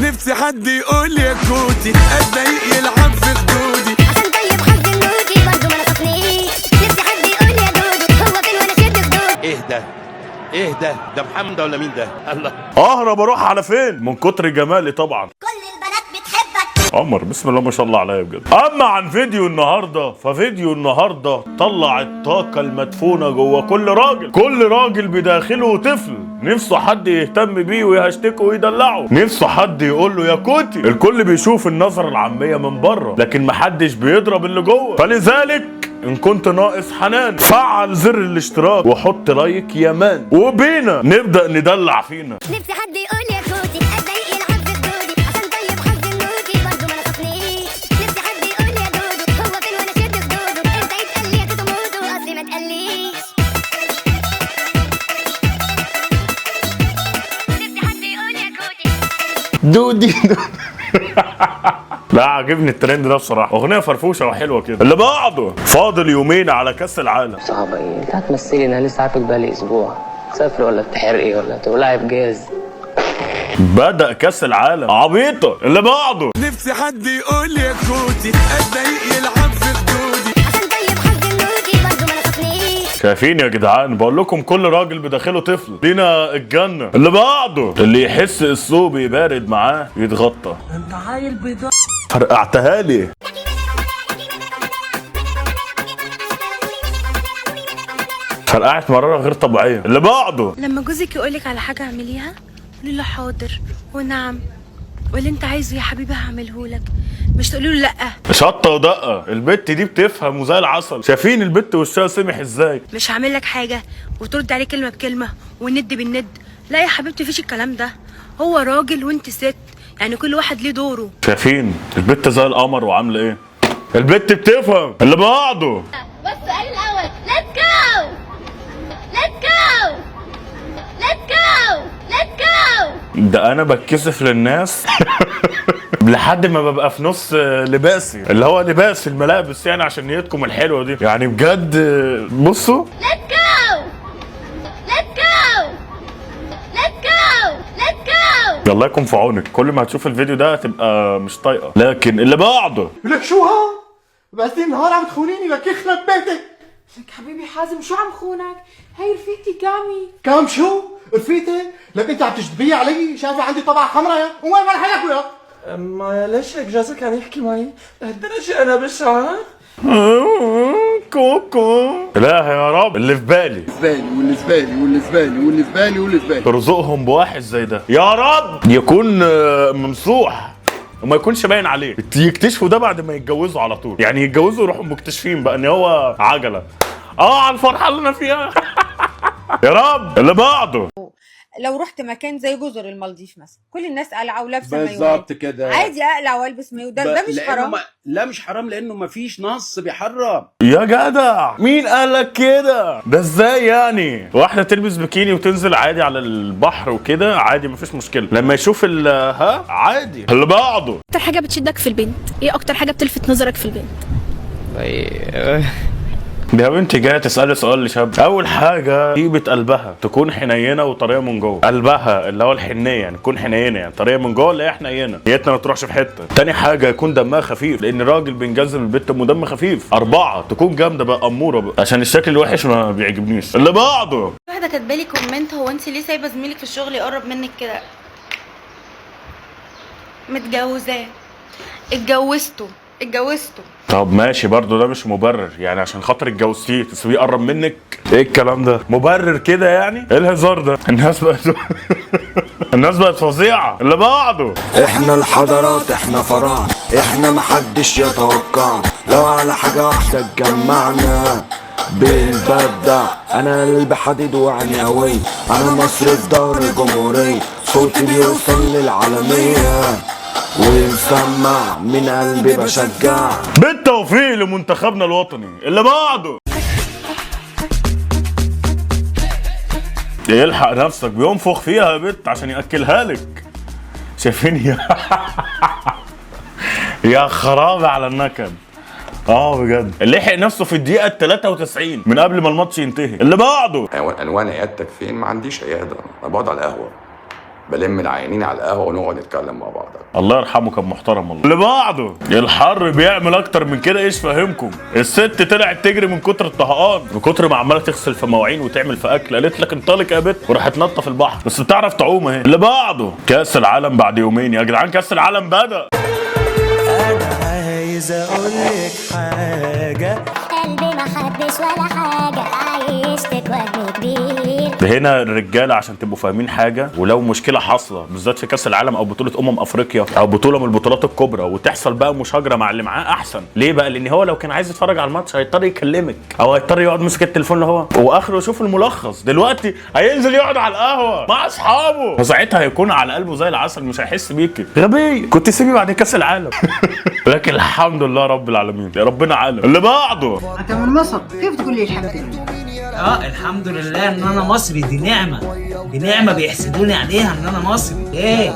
نفسي حد يقول يا كوتي اتضايق يلعب في خدودي عشان طيب حظ النوتي برضه ما نصفنيش. نفسي حد يقول يا دودو هو فين وانا شد خدودي. ايه ده محمد ولا مين ده؟ الله اهرب اروح على فين من كتر جمالي طبعا. كل البنات بتحبك. قمر بسم الله ما شاء الله عليا بجد. اما عن فيديو النهارده ففيديو النهارده طلع الطاقه المدفونه جوه كل راجل بداخله طفل نفسه حد يهتم بيه ويهشتكه ويدلعه، نفسه حد يقول له يا كوتي. الكل بيشوف النظره العاميه من بره لكن محدش بيضرب اللي جوه. فلذلك ان كنت ناقص حنان فعل زر الاشتراك وحط لايك يا مان وبينا نبدا ندلع فينا. نفسي حد يقول يا كوتي اتضايق يلعب في خدودي عشان طيب حظ النوتي برضه ما نصفنيش. نفسي حد يقول يا دودو هو فين وانا شد خدوده. انت يتقال لي يا توتو موتو اصلي ما تقليش. نفسي حد يقول يا كوتي دودي لا عاجبني الترند ده بصراحه، اغنيه فرفوشه وحلوه كده. اللي بعده فاضل يومين على كاس العالم. صعبة ايه؟ انت هتمثلي ان انا لسه عارفك بقالي اسبوع. تسافري ولا بتحرقي ولا تولعي بجاز؟ بدأ كاس العالم عبيطه. اللي بعده نفسي حد يقول يا كوتي اتضايق يلعب في خدودي عشان طيب حظ النوتي برضه ما نصفنيش. شايفين يا جدعان بقول لكم كل راجل بداخله طفل لينا الجنه. اللي بعده اللي يحس الثوب بارد معاه يتغطى. انت عيل بيضاء فرقعتها لي. فرقعت مراره غير طبيعيه. اللي بعده لما جوزك يقولك على حاجة اعمليها قولي له حاضر ونعم واللي انت عايزه يا حبيبي هعملهولك، مش تقولي له لا. شطه ودقه البت دي بتفهم وزي العسل. شايفين البت وشها سمح ازاي. مش هعمل لك حاجة وترد عليه كلمة بكلمة والند بالند. لا يا حبيبتي مفيش الكلام ده، هو راجل وانت ست، يعني كل واحد ليه دوره. شايفين البت زي القمر وعامله ايه. البت بتفهم. اللي بعده بص السؤال الاول. ليتس جو ليتس جو ليتس جو ليتس جو. ده انا بتكسف للناس لحد ما ببقى في نص لباسي اللي هو لباس الملابس يعني عشان نيتكم الحلوه دي يعني بجد. بصوا ليتس جو ليتس جو ليتس جو ليتس جو. الله يكون في عونك. كل ما هتشوف الفيديو ده هتبقى مش طايقه. لكن اللي بعده لك شو ها؟ بس النهار عم تخونيني لك يخرب بيتك. لك حبيبي حازم شو عم خونك؟ هي رفيقتي كامي. كام شو؟ رفيقتي؟ لك انت عم تشتبيه علي؟ شايفه عندي طبع خمره يا؟ وين فرحانك ويا؟ ما ليش هيك جوزك عم يحكي معي؟ لهالدرجة أنا بشعة؟ كوكو. لا يا رب اللي في بالي واللي في بالي واللي في بالي واللي في بالي واللي في بالي ترزقهم بواحد زي ده يا رب يكون ممسوح وما يكونش باين عليه. يكتشفوا ده بعد ما يتجوزوا على طول، يعني يتجوزوا يروحوا مكتشفين بقى ان هو عجله. على الفرحه اللي انا فيها يا رب. اللي بعده لو رحت مكان زي جزر المالديف مثلا كل الناس قلعه ولابسه مايوهات بالظبط كده. عادي اقلع والبس مايو ده مش حرام. لا مش حرام لانه مفيش نص بيحرم. يا جدع مين قالك كده؟ ده ازاي يعني واحده تلبس بكيني وتنزل عادي على البحر وكده عادي مفيش مشكله لما يشوف عادي. اللي بعده اكتر حاجة بتشدك في البنت ايه؟ اكتر حاجة بتلفت نظرك في البنت؟ دي يا بنتي جايه تسالي سؤال لشاب. اول حاجه طيبه قلبها تكون حنينه وطريه من جوه. قلبها اللي هو الحنيه يعني تكون حنينه يعني طريه من جوه اللي هي حنينه نيتنا ما تروحش في حته. تاني حاجه يكون دمها خفيف لان الراجل بينجذب البت ام دم خفيف. 4 تكون جامده بقى اموره بقى عشان الشكل الوحش ما بيعجبنيش. اللي بعده واحدة كاتبالي كومنت هو انت ليه سايبة زميلك في الشغل يقرب منك كده؟ متجوزاه اتجوزته. طب ماشي برضه ده مش مبرر يعني عشان خاطر اتجوزتيه تسيبيه يقرب منك. ايه الكلام ده؟ مبرر كده يعني؟ ايه الهزار ده؟ الناس بقت فظيعه. اللي بعده احنا الحضارات احنا فراعنة احنا محدش يتوقع لو على حاجة واحدة اتجمعنا بنبدع. انا قلب حديد وعيني قوي انا مصري في دار الجمهورية صوتي بيوصل للعالمية ويسمع من قلبي بشجع. بالتوفيق لمنتخبنا الوطني. اللي بعده يلحق نفسك بينفخ فيها يا بت عشان ياكلها لك. شايفين يا خرابي على النكد. بجد لحق نفسه في الدقيقه 93 من قبل ما الماتش ينتهي. اللي بعده عنوان عيادتك فين؟ ما عنديش عياده، انا بقعد على القهوه. بلم العيانين على القهوه ونقعد نتكلم مع بعض. الله يرحمه كان محترم والله. اللي بعده الحر بيعمل اكتر من كده، ايش فاهمكم؟ الست طلعت تجري من كتر الطهقان، من كتر ما عماله تغسل في مواعين وتعمل في اكل، قالت لك انطلق يا بت وراحت نطه في البحر، بس بتعرف تعوم اهي. اللي بعده كاس العالم بعد يومين يا جدعان، كاس العالم بدأ. انا عايز اقول لك حاجه، قلبي ما حبش ولا حاجة، عايشتك وهم كبير. هنا الرجاله عشان تبقوا فاهمين حاجه، ولو مشكله حاصله بالذات في كاس العالم او بطوله افريقيا او بطوله من البطولات الكبرى وتحصل بقى مشاجره مع اللي معاه، احسن ليه بقى؟ لان هو لو كان عايز يتفرج على الماتش هيضطر يكلمك او هيضطر يقعد ماسك التليفون اللي هو واخره يشوف الملخص. دلوقتي هينزل يقعد على القهوه مع اصحابه، وساعتها هيكون على قلبه زي العسل، مش هيحس بيكي. غبي كنت سيبي بعد كاس العالم. لكن الحمد لله رب العالمين، يا ربنا عالم. اللي بعده انت من مصر، كيف تقول لي الحمد لله؟ الحمد لله ان انا مصري، دي نعمه بيحسدوني عليها ان انا مصري. ايه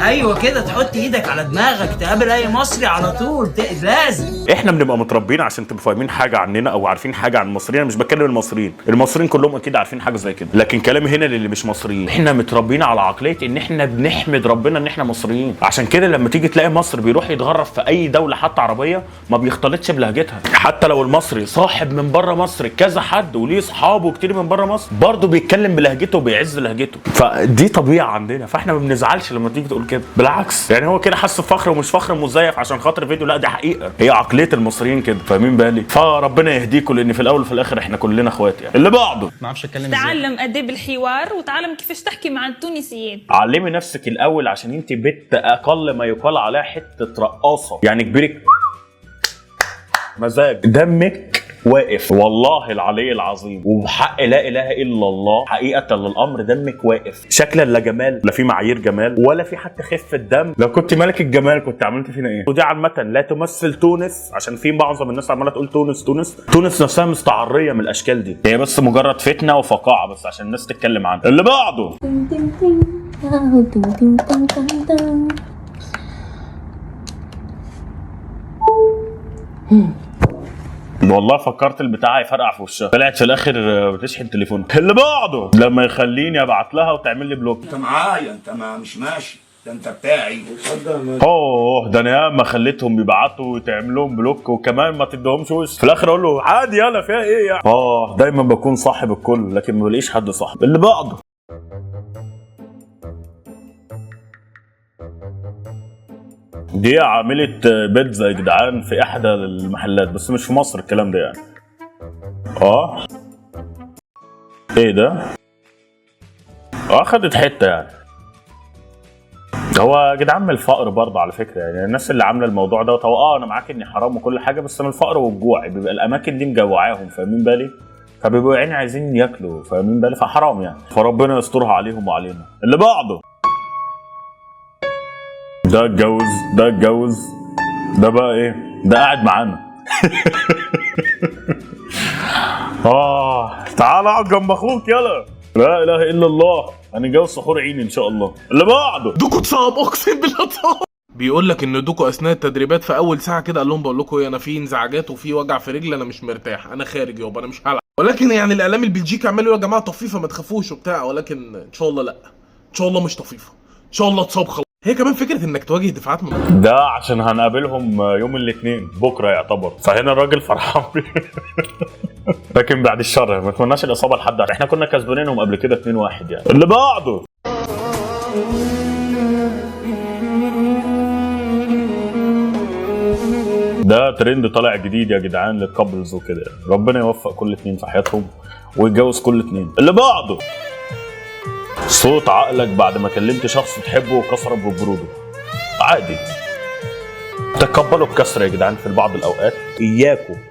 ايوه كده، تحط ايدك على دماغك تقابل اي مصري على طول، لازم. احنا بنبقى متربيين عشان تبقوا فاهمين حاجه عننا او عارفين حاجه عن المصريين. انا مش بتكلم المصريين كلهم اكيد عارفين حاجه زي كده، لكن كلامي هنا للي مش مصريين. احنا متربيين على عقليه ان احنا بنحمد ربنا ان احنا مصريين، عشان كده لما تيجي تلاقي مصر بيروح يتغرب في اي دوله حتى عربيه ما بيختلطش بلهجتها. حتى لو المصري صاحب من بره مصر كذا حد وليه اصحابه كتير من بره مصر، برضه بيتكلم بلهجته وبيعز لهجته، فدي طبيعه عندنا. فاحنا ما بنزعلش لما تيجي تقول كده، بالعكس يعني هو كده حس بفخر ومش فخر مزيف عشان خاطر فيديو، لا دي حقيقه، هي عقليه المصريين كده، فاهمين بالي؟ فربنا يهديكم، لان في الاول وفي الاخر احنا كلنا اخوات يعني. اللي بعده ما اعرفش اتكلم ازاي. تعلم اداب الحوار وتعلم كيفاش تحكي مع التونسيين. علمي نفسك الاول عشان انت بنت اقل ما يقال عليها حته رقاصه، يعني كبيرك مزاج، دمك واقف والله العلي العظيم وبحق لا اله الا الله، حقيقه للامر دمك واقف. شكلا لا جمال، لا في معايير جمال ولا في حتى خفه دم. لو كنت ملك الجمال كنت عملت فينا ايه؟ ودي عامه لا تمثل تونس، عشان في معظم الناس عماله تقول تونس نفسها مستعريه من الاشكال دي، هي بس مجرد فتنه وفقاعه بس عشان الناس تتكلم عنها. اللي بعده والله فكرت البتاع يفرقع في وشها، طلعت في الاخر بتشحن تليفونها. اللي بعده لما يخليني ابعت لها وتعمل لي بلوك. انت معايا، انت ما مش ماشي، ده انت بتاعي. اوه ده انا ياما خليتهم يبعتوا وتعمل لهم بلوك وكمان ما تديهمش وش، في الاخر اقول له عادي يلا فيها ايه يعني. دايما بكون صاحب الكل لكن ما بلاقيش حد صاحب. اللي بعده دي عاملة بيتزا يا جدعان في احدى المحلات، بس مش في مصر الكلام ده يعني. ايه ده؟ اخدت حته يعني. هو يا جدعان من الفقر برضه على فكره، يعني الناس اللي عامله الموضوع ده انا معاك اني حرام وكل حاجه، بس من الفقر والجوع بيبقى الاماكن دي مجوعاهم، فاهمين بالي؟ فبيبقوا يعني عايزين ياكلوا، فاهمين بالي؟ فحرام يعني، فربنا يسترها عليهم وعلينا. اللي بعده ده اتجوز ده بقى ايه؟ ده قاعد معانا. تعال اقعد جنب اخوك يلا. لا اله الا الله، هنتجوز سحور عيني ان شاء الله. اللي بعده دوكو اتصاب، اقسم بالله اتصاب. بيقول لك ان دوكو اثناء التدريبات في اول ساعه كده قال لهم بقول لكم انا في انزعاجات وفي وجع في رجلي، انا مش مرتاح، انا خارج يابا انا مش هلعب. ولكن يعني الاعلام البلجيكي عمال يقول يا جماعه طفيفه ما تخافوش وبتاع، ولكن ان شاء الله لا، ان شاء الله مش طفيفه، ان شاء الله اتصاب خلاص. هي كمان فكره انك تواجه دفاعات من ده عشان هنقابلهم يوم الاثنين بكره يعتبر، فهنا الراجل فرحان. لكن بعد الشر ما اتمناش الاصابه لحد، احنا كنا كسبانينهم قبل كده 2-1 يعني. اللي بعده ده ترند طالع جديد يا جدعان للكابلز وكده، ربنا يوفق كل اتنين في حياتهم ويتجوز كل اتنين. اللي بعده صوت عقلك بعد ما كلمت شخص تحبه وكسر ببروده. عادي تقبلوا الكسر يا جدعان في بعض الاوقات.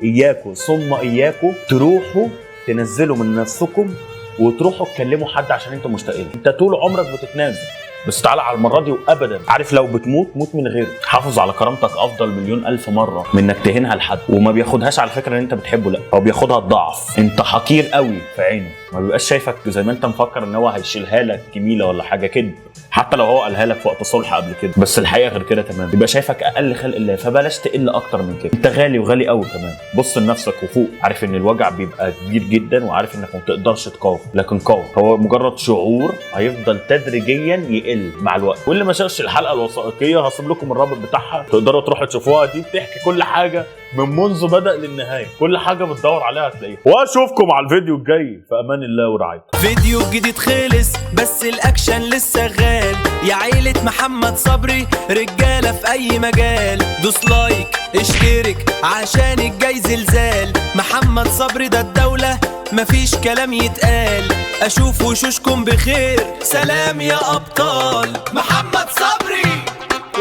اياكوا ثم اياكوا تروحوا تنزلوا من نفسكم وتروحوا تكلموا حد عشان انتوا مشتاقين. انت طول عمرك بتتنازل، بس تعالى على المره دي وابدا. عارف لو بتموت موت من غيره. حافظ على كرامتك افضل مليون الف مره من انك تهينها لحد. وما بياخدهاش على فكره ان انت بتحبه، لا هو بياخدها الضعف، انت حقير قوي في عينه. ما بيبقاش شايفك زي ما انت مفكر ان هو هيشيلها لك جميله ولا حاجه كده، حتى لو هو قالها لك في وقت صلح قبل كده، بس الحقيقه غير كده تمام. يبقى شايفك اقل خلق الله، فبلاش تقل اكتر من كده. انت غالي وغالي قوي كمان. بص لنفسك وفوق، عارف ان الوجع بيبقى كبير جدا وعارف انك ما تقدرش تقاوم، لكن قاوم. هو مجرد شعور هيفضل تدريجيا يقل مع الوقت. واللي ما شافش الحلقه الوثائقيه هسيب لكم الرابط بتاعها تقدروا تروحوا تشوفوها، دي بتحكي كل حاجه من منذ بدأ للنهايه، كل حاجه بتدور عليها هتلاقيها. واشوفكم على الفيديو الجاي في امان الله ورعايته. فيديو جديد خلص بس الاكشن لسه شغال، يا عيلة محمد صبري رجالة في اي مجال. دوس لايك اشترك عشان الجاي زلزال، محمد صبري ده الدولة مفيش كلام يتقال. اشوف وشوشكم بخير، سلام يا ابطال. محمد صبري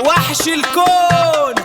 وحش الكون.